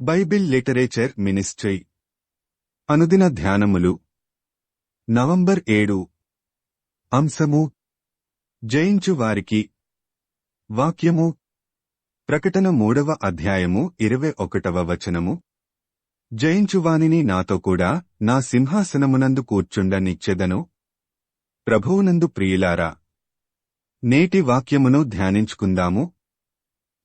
Bible literature ministry అనుదిన ధ్యానములు November 7 అంశము జయించు వారికి వాక్యము ప్రకటన 3వ అధ్యాయము 21వ వచనము జయించువానిని నాతో కూడా నా సింహాసనమునందు కూర్చుండనిచ్చెదను. ప్రభువునందు ప్రియులారా, నేటి వాక్యమును ధ్యానించుకుందాము.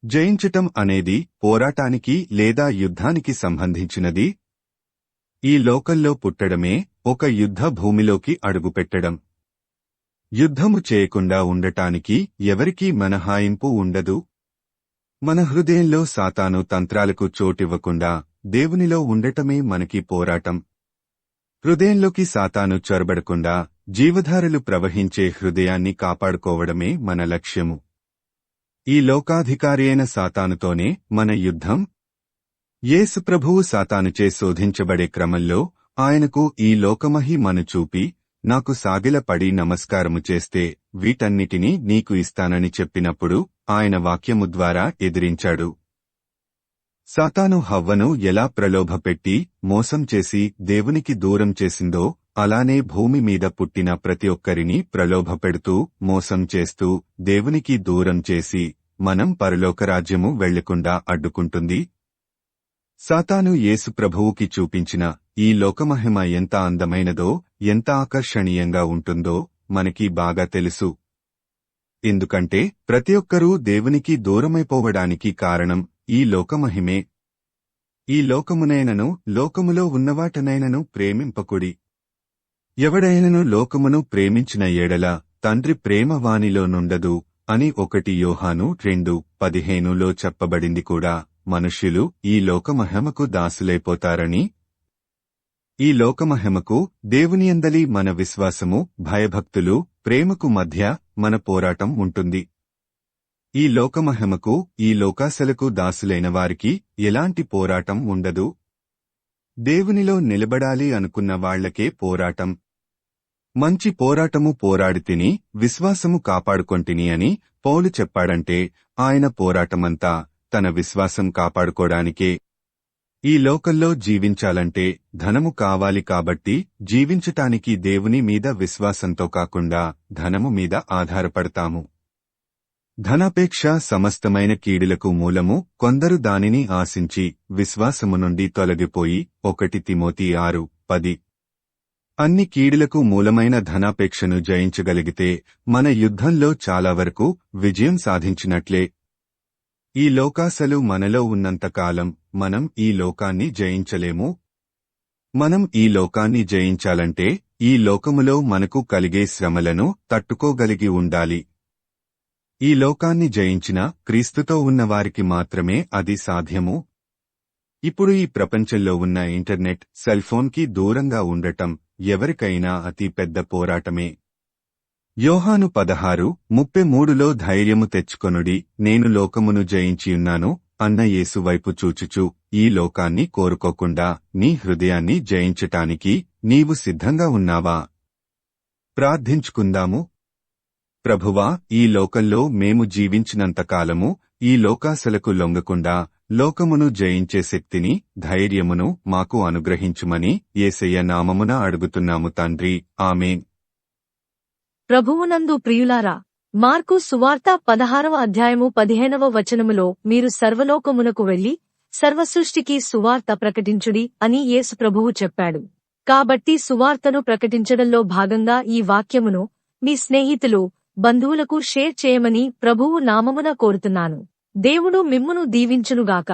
జయించటం అనేది పోరాటానికి లేదా యుద్ధానికి సంబంధించినది. ఈ లోకంలో పుట్టడమే ఒక యుద్ధ భూమిలోకి అడుగుపెట్టడం. యుద్ధము చేయకుండా ఉండటానికి ఎవరికీ మనహాయింపు ఉండదు. మన హృదయంలో సాతాను తంత్రాలకు చోటివ్వకుండా దేవునిలో ఉండటమే మనకి పోరాటం. హృదయంలోకి సాతాను చొరబడకుండా జీవధారలు ప్రవహించే హృదయాన్ని కాపాడుకోవడమే మన లక్ష్యము. ఈ లోకాధికారి అయిన సాతానుతోనే మన యుద్ధం. యేసు ప్రభువు సాతానుచే శోధించబడే క్రమంలో ఆయనకు ఈ లోకమహిమను చూపి, నాకు సాగిలపడి నమస్కారము చేస్తే వీటన్నిటినీ నీకు ఇస్తానని చెప్పినప్పుడు ఆయన వాక్యము ద్వారా ఎదిరించాడు. సాతాను హవ్వను ఎలా ప్రలోభపెట్టి మోసం చేసి దేవునికి దూరం చేసిందో అలానే భూమి మీద పుట్టిన ప్రతి ఒక్కరిని ప్రలోభపెడుతూ మోసం చేస్తూ దేవునికి దూరం చేసి మనం పరలోకరాజ్యము వెళ్లకుండా అడ్డుకుంటుంది. సాతాను యేసు ప్రభువుకి చూపించిన ఈ లోకమహిమ ఎంత అందమైనదో, ఎంత ఆకర్షణీయంగా ఉంటుందో మనకి బాగా తెలుసు. ఎందుకంటే ప్రతి ఒక్కరూ దేవునికి దూరమైపోవడానికి కారణం ఈ లోకమహిమే. ఈ లోకమునైనను లోకములో ఉన్నవాటనైనను ప్రేమింపకుడి. ఎవడైనను లోకమును ప్రేమించిన ఎడల తండ్రి ప్రేమ వానిలో నుండదు అని 1 యోహాను 2:15లో చెప్పబడింది కూడా. మనుష్యులు ఈ లోకమహిమకు దాసులైపోతారని. ఈ లోకమహిమకు దేవునియందలి మన విశ్వాసము, భయభక్తులు, ప్రేమకు మధ్య మన పోరాటం ఉంటుంది. ఈ లోకమహిమకు, ఈ లోకాశలకు దాసులైన వారికి ఎలాంటి పోరాటం ఉండదు. దేవునిలో నిలబడాలి అనుకున్న వాళ్లకే పోరాటం. మంచి పోరాటము పోరాడితిని, విశ్వాసము కాపాడుకొంటిని అని పౌలు చెప్పాడంటే ఆయన పోరాటమంతా తన విశ్వాసం కాపాడుకోడానికే. ఈ లోకంలో జీవించాలంటే ధనము కావాలి కాబట్టి జీవించటానికి దేవుని మీద విశ్వాసంతో కాకుండా ధనము మీద ఆధారపడతాము. ధనాపేక్ష సమస్తమైన కీడులకు మూలము. కొందరు దానిని ఆశించి విశ్వాసము నుండి తొలగిపోయి 1 తిమోతి 6:10. అన్ని కీడులకు మూలమైన ధనాపేక్షను జయించగలిగితే మన యుద్ధంలో చాలా వరకు విజయం సాధించినట్లే. ఈ లోకాశలు మనలో ఉన్నంతకాలం మనం ఈ లోకాన్ని జయించలేము. మనం ఈ లోకాన్ని జయించాలంటే ఈ లోకములో మనకు కలిగే శ్రమలను తట్టుకోగలిగి ఉండాలి. ఈ లోకాన్ని జయించిన క్రీస్తుతో ఉన్నవారికి మాత్రమే అది సాధ్యము. ఇప్పుడు ఈ ప్రపంచంలో ఉన్న ఇంటర్నెట్, సెల్ఫోన్కి దూరంగా ఉండటం ఎవరికైనా అతి పెద్ద పోరాటమే. యోహాను 16:33లో ధైర్యము తెచ్చుకొనుడి, నేను లోకమును జయించియున్నాను అన్న యేసు వైపు చూచుచు, ఈ లోకాన్ని కోరుకోకుండా నీ హృదయాన్ని జయించటానికి నీవు సిద్ధంగా ఉన్నావా? ప్రార్థించుకుందాము. ప్రభువా, ఈ లోకంలో మేము జీవించినంతకాలము ఈ లోకాశలకు లొంగకుండా లోకమును జయించే శక్తిని, ధైర్యమును మాకు అనుగ్రహించుమని యేసయ్య నామమున అడుగుతున్నాము తండ్రి. ఆమేన్. ప్రభువునందు ప్రియులారా, మార్కు సువార్త 16వ అధ్యాయము 15వ వచనములో మీరు సర్వలోకమునకు వెళ్లి సర్వసృష్టికి సువార్త ప్రకటించుడి అని యేసు ప్రభువు చెప్పాడు. కాబట్టి సువార్తను ప్రకటించడంలో భాగంగా ఈ వాక్యమును మీ స్నేహితులు, బంధువులకు షేర్ చేయమని ప్రభువు నామమున కోరుతున్నాను. దేవుడు మిమ్మును దీవించునుగాక.